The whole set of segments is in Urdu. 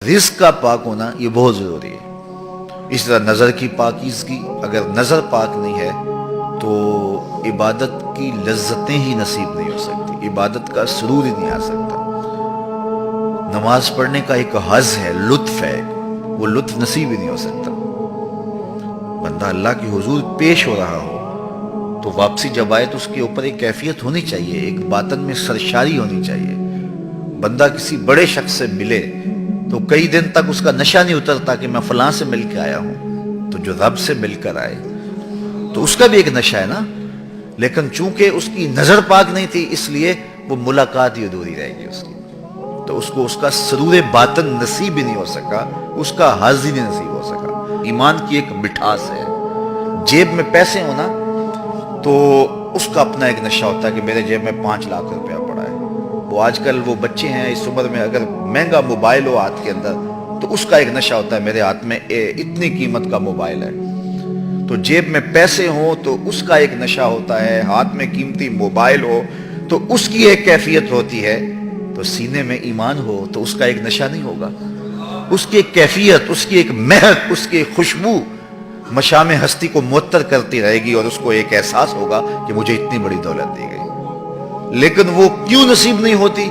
رزق کا پاک ہونا یہ بہت ضروری ہے۔ اس طرح نظر کی پاکیزگی، اگر نظر پاک نہیں ہے تو عبادت کی لذتیں ہی نصیب نہیں ہو سکتی، عبادت کا سرور ہی نہیں آ سکتا۔ نماز پڑھنے کا ایک حظ ہے، لطف ہے، وہ لطف نصیب ہی نہیں ہو سکتا۔ بندہ اللہ کے حضور پیش ہو رہا ہو تو واپسی جب آئے تو اس کے اوپر ایک کیفیت ہونی چاہیے، ایک باطن میں سرشاری ہونی چاہیے۔ بندہ کسی بڑے شخص سے ملے تو کئی دن تک اس کا نشہ نہیں اترتا کہ میں فلاں سے مل کے آیا ہوں، تو جو رب سے مل کر آئے تو اس کا بھی ایک نشہ ہے نا، لیکن چونکہ اس کی نظر پاک نہیں تھی اس لیے وہ ملاقات ہی ادھوری رہے گی اس کی، تو اس کو اس کا سرور باطن نصیب ہی نہیں ہو سکا، اس کا حظ ہی نہیں نصیب ہو سکا۔ ایمان کی ایک مٹھاس ہے، جیب میں پیسے ہونا تو اس کا اپنا ایک نشہ ہوتا ہے کہ میرے جیب میں 5 لاکھ روپیہ پڑا ہے۔ وہ آج کل وہ بچے ہیں اس عمر میں، اگر مہنگا موبائل ہو ہاتھ کے اندر تو اس کا ایک نشہ ہوتا ہے میرے ہاتھ میں اتنی قیمت کا موبائل ہے۔ تو جیب میں پیسے ہوں تو اس کا ایک نشہ ہوتا ہے، ہاتھ میں قیمتی موبائل ہو تو اس کی ایک کیفیت ہوتی ہے، تو سینے میں ایمان ہو تو اس کا ایک نشہ نہیں ہوگا، اس کی ایک کیفیت، اس کی ایک مہک، اس کی ایک خوشبو مشام ہستی کو معطر کرتی رہے گی، اور اس کو ایک احساس ہوگا کہ مجھے اتنی بڑی دولت دی گئی۔ لیکن وہ کیوں نصیب نہیں ہوتی؟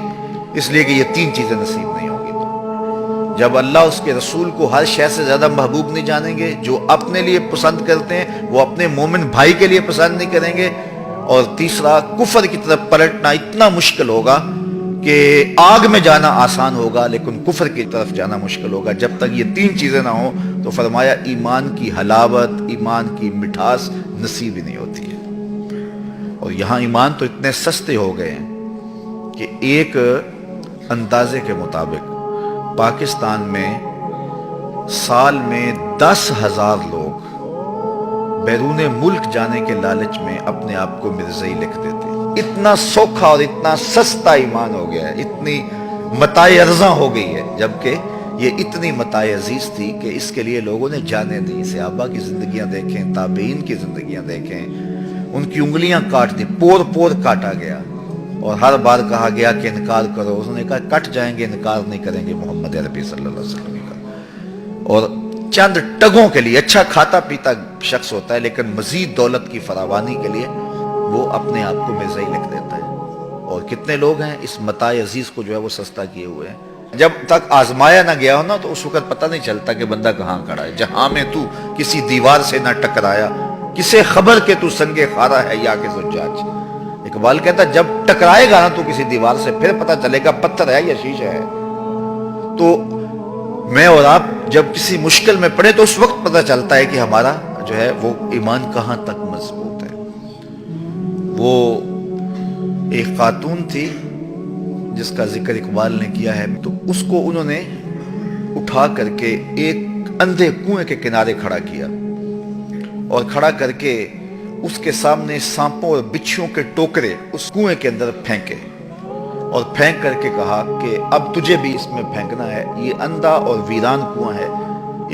اس لیے کہ یہ 3 چیزیں نصیب نہیں ہوگی۔ تو جب اللہ اس کے رسول کو ہر شے سے زیادہ محبوب نہیں جانیں گے، جو اپنے لیے پسند کرتے ہیں وہ اپنے مومن بھائی کے لیے پسند نہیں کریں گے، اور تیسرا کفر کی طرف پلٹنا اتنا مشکل ہوگا کہ آگ میں جانا آسان ہوگا لیکن کفر کی طرف جانا مشکل ہوگا۔ جب تک یہ 3 چیزیں نہ ہوں تو فرمایا ایمان کی حلاوت، ایمان کی مٹھاس نصیب ہی نہیں ہوتی ہے۔ اور یہاں ایمان تو اتنے سستے ہو گئے ہیں کہ ایک اندازے کے مطابق پاکستان میں سال میں 10,000 لوگ بیرون ملک جانے کے لالچ میں اپنے آپ کو مرزائی لکھ دیتے ہیں۔ اتنا سوکھا اور اتنا سستا ایمان ہو گیا ہے، اتنی متاع ارزاں ہو گئی ہے، جبکہ یہ اتنی متاع عزیز تھی کہ اس کے لیے لوگوں نے جانیں دی۔ صحابہ کی زندگیاں دیکھیں، تابعین کی زندگیاں دیکھیں، ان کی انگلیاں کاٹ دی، پور پور کاٹا گیا، اور ہر بار کہا گیا کہ انکار کرو، انہوں نے کہا کٹ جائیں گے، انکار نہیں کریں گے محمد عربی صلی اللہ علیہ وسلم کا۔ اور چند ٹگوں کے لیے، اچھا کھاتا پیتا شخص ہوتا ہے لیکن مزید دولت کی فراوانی کے لیے وہ اپنے آپ کو مرزائی لکھ دیتا ہے۔ اور کتنے لوگ ہیں اس متاع عزیز کو جو ہے وہ سستا کیے ہوئے ہیں۔ جب تک آزمایا نہ گیا ہو نا تو اس وقت پتہ نہیں چلتا کہ بندہ کہاں کھڑا ہے۔ جہاں میں تو کسی دیوار سے نہ ٹکرایا، کسے خبر کہ تو سنگے خارا ہے یا کہ زجاج۔ اقبال کہتا جب ٹکرائے گا نا تو کسی دیوار سے پھر پتہ چلے گا پتھر ہے یا شیشہ ہے۔ تو میں اور آپ جب کسی مشکل میں پڑے تو اس وقت پتہ چلتا ہے کہ ہمارا جو ہے وہ ایمان کہاں تک مضبوط ہے۔ وہ ایک خاتون تھی جس کا ذکر اقبال نے کیا ہے، تو اس کو انہوں نے اٹھا کر کے ایک اندھے کنویں کے کنارے کھڑا کیا، اور کھڑا کر کے اس کے سامنے سانپوں اور بچھوؤں کے ٹوکرے اس کنویں کے اندر پھینکے، اور پھینک کر کے کہا کہ اب تجھے بھی اس میں پھینکنا ہے۔ یہ اندھا اور ویران کنواں ہے،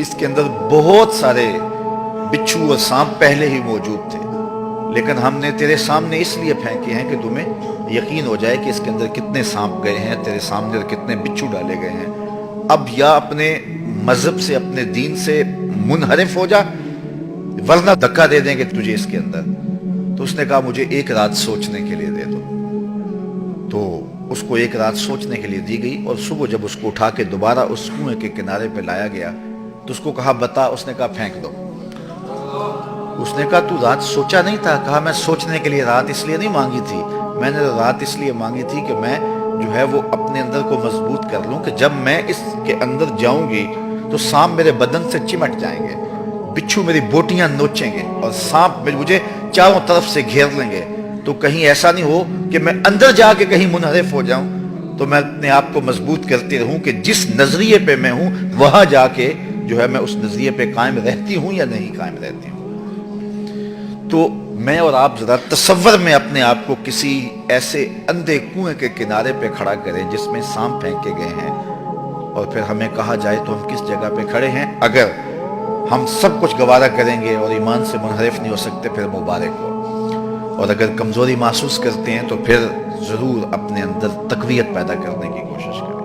اس کے اندر بہت سارے بچھو اور سانپ پہلے ہی موجود تھے، لیکن ہم نے تیرے سامنے اس لیے پھینکے ہیں کہ تمہیں یقین ہو جائے کہ اس کے اندر کتنے سانپ گئے ہیں، تیرے سامنے کتنے بچھو ڈالے گئے ہیں۔ اب یا اپنے مذہب سے، اپنے دین سے منحرف ہو جا، ورنہ دھکا دے دیں گے تجھے اس کے اندر۔ تو اس نے کہا مجھے 1 رات سوچنے کے لیے دے دو۔ تو اس کو 1 رات سوچنے کے لیے دی گئی، اور صبح جب اس کو اٹھا کے دوبارہ اس کنویں کے کنارے پہ لایا گیا تو اس کو کہا بتا، اس نے کہا پھینک دو۔ اس نے کہا تو رات سوچا نہیں تھا؟ کہا میں سوچنے کے لیے رات اس لیے نہیں مانگی تھی، میں نے رات اس لیے مانگی تھی کہ میں جو ہے وہ اپنے اندر کو مضبوط کر لوں کہ جب میں اس کے اندر جاؤں گی تو سانپ میرے بدن سے چمٹ جائیں گے، بچھو میری بوٹیاں نوچیں گے، اور سانپ مجھے چاروں طرف سے گھیر لیں گے، تو کہیں ایسا نہیں ہو کہ میں اندر جا کے کہیں منحرف ہو جاؤں، تو میں اپنے آپ کو مضبوط کرتی رہوں کہ جس نظریے پہ میں ہوں وہاں جا کے جو ہے میں اس نظریے پہ قائم رہتی ہوں یا نہیں قائم رہتی ہوں۔ تو میں اور آپ ذرا تصور میں اپنے آپ کو کسی ایسے اندھے کنویں کے کنارے پہ کھڑا کریں جس میں سانپ پھینکے گئے ہیں، اور پھر ہمیں کہا جائے تو ہم کس جگہ پہ کھڑے ہیں۔ اگر ہم سب کچھ گوارا کریں گے اور ایمان سے منحرف نہیں ہو سکتے پھر مبارک ہو، اور اگر کمزوری محسوس کرتے ہیں تو پھر ضرور اپنے اندر تقویت پیدا کرنے کی کوشش کریں۔